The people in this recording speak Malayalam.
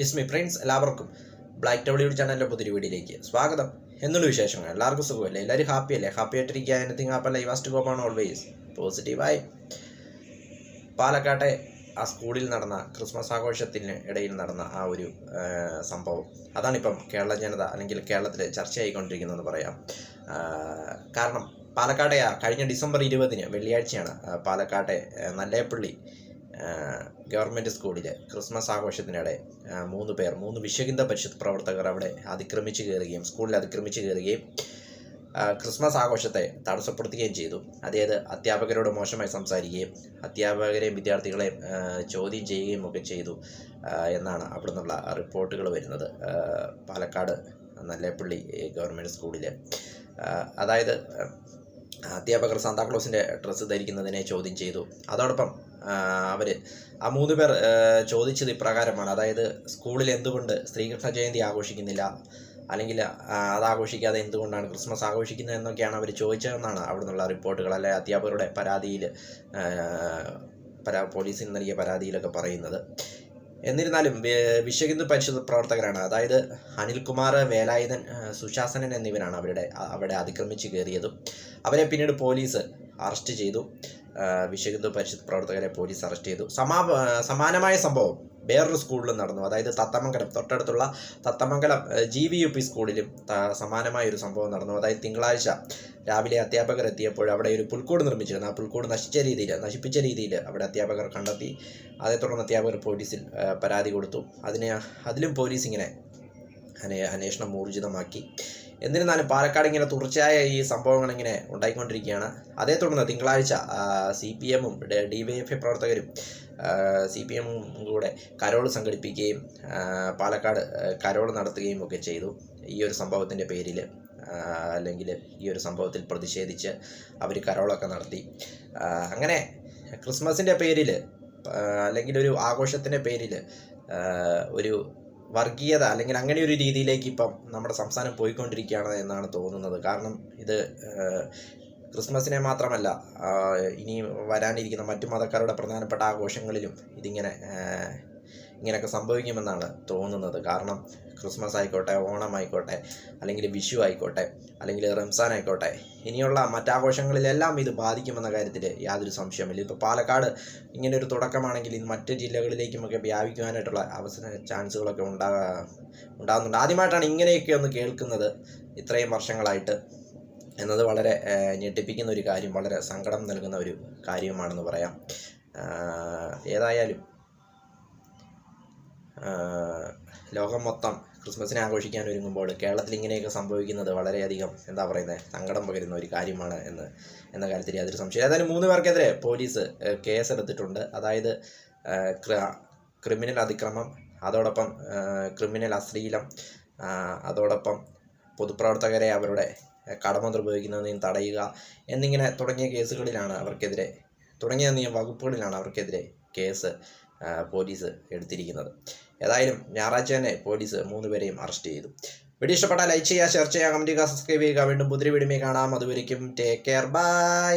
ഇസ്മി ഫ്രണ്ട്സ്, എല്ലാവർക്കും ബ്ലാക്ക് ഡബ്ല്യൂ ചാനലിൻ്റെ പുതിയ വീഡിയോയിലേക്ക് സ്വാഗതം. എന്നുള്ള വിശേഷങ്ങൾ എല്ലാവർക്കും സുഖമല്ലേ? എല്ലാവരും ഹാപ്പിയല്ലേ? ഹാപ്പി ആയിട്ടിരിക്കുക. എനിത്തിങ് ഹാപ്പല്ല, യു വാസ്റ്റ് ഗോപ്പ് ആണ് ഓൾവേസ് പോസിറ്റീവായി. പാലക്കാട്ടെ ആ സ്കൂളിൽ നടന്ന ക്രിസ്മസ് ആഘോഷത്തിന് ഇടയിൽ നടന്ന ആ ഒരു സംഭവം, അതാണിപ്പം കേരള ജനത അല്ലെങ്കിൽ കേരളത്തിൽ ചർച്ചയായിക്കൊണ്ടിരിക്കുന്നതെന്ന് പറയാം. കാരണം പാലക്കാട്ടെ കഴിഞ്ഞ ഡിസംബർ 20 വെള്ളിയാഴ്ചയാണ് പാലക്കാട്ടെ നല്ലേപ്പള്ളി ഗവൺമെൻറ് സ്കൂളിൽ ക്രിസ്മസ് ആഘോഷത്തിനിടെ 3 വിശ്വഹിന്ദ പരിഷത്ത് പ്രവർത്തകർ അവിടെ സ്കൂളിൽ അതിക്രമിച്ച് കയറുകയും ക്രിസ്മസ് ആഘോഷത്തെ തടസ്സപ്പെടുത്തുകയും ചെയ്തു. അതായത് അധ്യാപകരോട് മോശമായി സംസാരിക്കുകയും അധ്യാപകരെയും വിദ്യാർത്ഥികളെയും ചോദ്യം ചെയ്യുകയും ഒക്കെ ചെയ്തു എന്നാണ് അവിടെ നിന്നുള്ള റിപ്പോർട്ടുകൾ വരുന്നത്. പാലക്കാട് നല്ലേപ്പള്ളി ഗവൺമെൻറ് സ്കൂളിൽ അതായത് അധ്യാപകർ സാന്താക്ലോസിൻ്റെ ഡ്രസ്സ് ധരിക്കുന്നതിനെ ചോദ്യം ചെയ്തു. അതോടൊപ്പം അവർ ആ 3 പേർ ചോദിച്ചത് ഇപ്രകാരമാണ്: അതായത് സ്കൂളിൽ എന്തുകൊണ്ട് ശ്രീകൃഷ്ണ ജയന്തി ആഘോഷിക്കുന്നില്ല, അല്ലെങ്കിൽ അത് ആഘോഷിക്കാതെ എന്തുകൊണ്ടാണ് ക്രിസ്മസ് ആഘോഷിക്കുന്നത് എന്നൊക്കെയാണ് അവർ ചോദിച്ചതെന്നാണ് അവിടെ നിന്നുള്ള റിപ്പോർട്ടുകൾ, അല്ലെ അധ്യാപകരുടെ പരാതിയിൽ പോലീസിന് നൽകിയ പരാതിയിലൊക്കെ പറയുന്നത്. എന്നിരുന്നാലും വിശ്വഹിന്ദു പരിഷത്ത് പ്രവർത്തകരാണ്, അതായത് അനിൽകുമാർ, വേലായുധൻ, സുശാസനൻ എന്നിവരാണ് അവിടെ അതിക്രമിച്ച് കയറിയതും. അവരെ പിന്നീട് പോലീസ് അറസ്റ്റ് ചെയ്തു. വിശ്വഹിന്ദു പരിഷത്ത് പ്രവർത്തകരെ പോലീസ് അറസ്റ്റ് ചെയ്തു. സമാനമായ സംഭവം വേറൊരു സ്കൂളിലും നടന്നു. അതായത് തൊട്ടടുത്തുള്ള തത്തമംഗലം GVUP സ്കൂളിലും സമാനമായൊരു സംഭവം നടന്നു. അതായത് തിങ്കളാഴ്ച രാവിലെ അധ്യാപകർ എത്തിയപ്പോൾ അവിടെ ഒരു പുൽക്കൂട് നിർമ്മിച്ചിരുന്നു. ആ പുൽക്കൂട് നശിപ്പിച്ച രീതിയിൽ അവിടെ അധ്യാപകർ കണ്ടെത്തി. അതേ തുടർന്ന് അധ്യാപകർ പോലീസിൽ പരാതി കൊടുത്തു. അതിലും പോലീസ് ഇങ്ങനെ അന്വേഷണം ഊർജിതമാക്കി. എന്നിരുന്നാലും പാലക്കാട് ഇങ്ങനെ തുടർച്ചയായ ഈ സംഭവങ്ങൾ ഇങ്ങനെ ഉണ്ടായിക്കൊണ്ടിരിക്കുകയാണ്. അതേ തുടർന്ന് തിങ്കളാഴ്ച CPM-ഉം DYFI പ്രവർത്തകരും CPM-ഉം കൂടെ കരോൾ സംഘടിപ്പിക്കുകയും പാലക്കാട് കരോൾ നടത്തുകയും ഒക്കെ ചെയ്തു. ഈ ഒരു സംഭവത്തിൻ്റെ പേരിൽ അല്ലെങ്കിൽ ഈ ഒരു സംഭവത്തിൽ പ്രതിഷേധിച്ച് അവർ കരോളൊക്കെ നടത്തി. അങ്ങനെ ക്രിസ്മസിൻ്റെ പേരിൽ അല്ലെങ്കിൽ ഒരു ആഘോഷത്തിൻ്റെ പേരിൽ ഒരു വർഗീയത അല്ലെങ്കിൽ അങ്ങനെ ഒരു രീതിയിലേക്ക് ഇപ്പം നമ്മുടെ സംസ്ഥാനം പോയിക്കൊണ്ടിരിക്കുകയാണ് എന്നാണ് തോന്നുന്നത്. കാരണം ഇത് ക്രിസ്മസിനെ മാത്രമല്ല, ഇനി വരാനിരിക്കുന്ന മറ്റു മതക്കാരുടെ പ്രധാനപ്പെട്ട ആഘോഷങ്ങളിലും ഇങ്ങനെയൊക്കെ സംഭവിക്കുമെന്നാണ് തോന്നുന്നത്. കാരണം ക്രിസ്മസ് ആയിക്കോട്ടെ, ഓണമായിക്കോട്ടെ, അല്ലെങ്കിൽ വിഷു ആയിക്കോട്ടെ, അല്ലെങ്കിൽ റംസാൻ ആയിക്കോട്ടെ, ഇനിയുള്ള മറ്റാഘോഷങ്ങളിലെല്ലാം ഇത് ബാധിക്കുമെന്ന കാര്യത്തിൽ യാതൊരു സംശയമില്ല. ഇപ്പോൾ പാലക്കാട് ഇങ്ങനൊരു തുടക്കമാണെങ്കിൽ ഇത് മറ്റ് ജില്ലകളിലേക്കുമൊക്കെ വ്യാപിക്കുവാനായിട്ടുള്ള ചാൻസുകളൊക്കെ ഉണ്ടാകുന്നുണ്ട്. ആദ്യമായിട്ടാണ് ഇങ്ങനെയൊക്കെ ഒന്ന് കേൾക്കുന്നത് ഇത്രയും വർഷങ്ങളായിട്ട് എന്നത് വളരെ ഞെട്ടിപ്പിക്കുന്ന ഒരു കാര്യം, വളരെ സങ്കടം നൽകുന്ന ഒരു കാര്യമാണെന്ന് പറയാം. ഏതായാലും ലോകം മൊത്തം ക്രിസ്മസിനെ ആഘോഷിക്കാൻ ഒരുങ്ങുമ്പോൾ കേരളത്തിൽ ഇങ്ങനെയൊക്കെ സംഭവിക്കുന്നത് വളരെയധികം സങ്കടം പകരുന്ന ഒരു കാര്യമാണ് എന്ന കാര്യത്തിൽ യാതൊരു സംശയം. ഏതായാലും 3 പേർക്കെതിരെ പോലീസ് കേസെടുത്തിട്ടുണ്ട്. അതായത് ക്രിമിനൽ അതിക്രമം, അതോടൊപ്പം ക്രിമിനൽ അശ്ലീലം, അതോടൊപ്പം പൊതുപ്രവർത്തകരെ അവരുടെ കടമ നിർവഹിക്കുന്നതിന് തടയുക എന്നിങ്ങനെ തുടങ്ങിയ വകുപ്പുകളിലാണ് അവർക്കെതിരെ കേസ് പോലീസ് എടുത്തിരിക്കുന്നത്. ഏതായാലും ഞായറാഴ്ച തന്നെ പോലീസ് 3 പേരെയും അറസ്റ്റ് ചെയ്തു. വീഡിയോ ഇഷ്ടപ്പെട്ടാൽ ലൈക്ക് ചെയ്യുക, ഷെയർ ചെയ്യുക, കമൻറ്റ് ചെയ്യുക, സബ്സ്ക്രൈബ് ചെയ്യുക. വീണ്ടും പുതിയ വീഡിയോയിൽ കാണാം. അതുവരെയ്ക്കും ടേക്ക് കെയർ, ബൈ.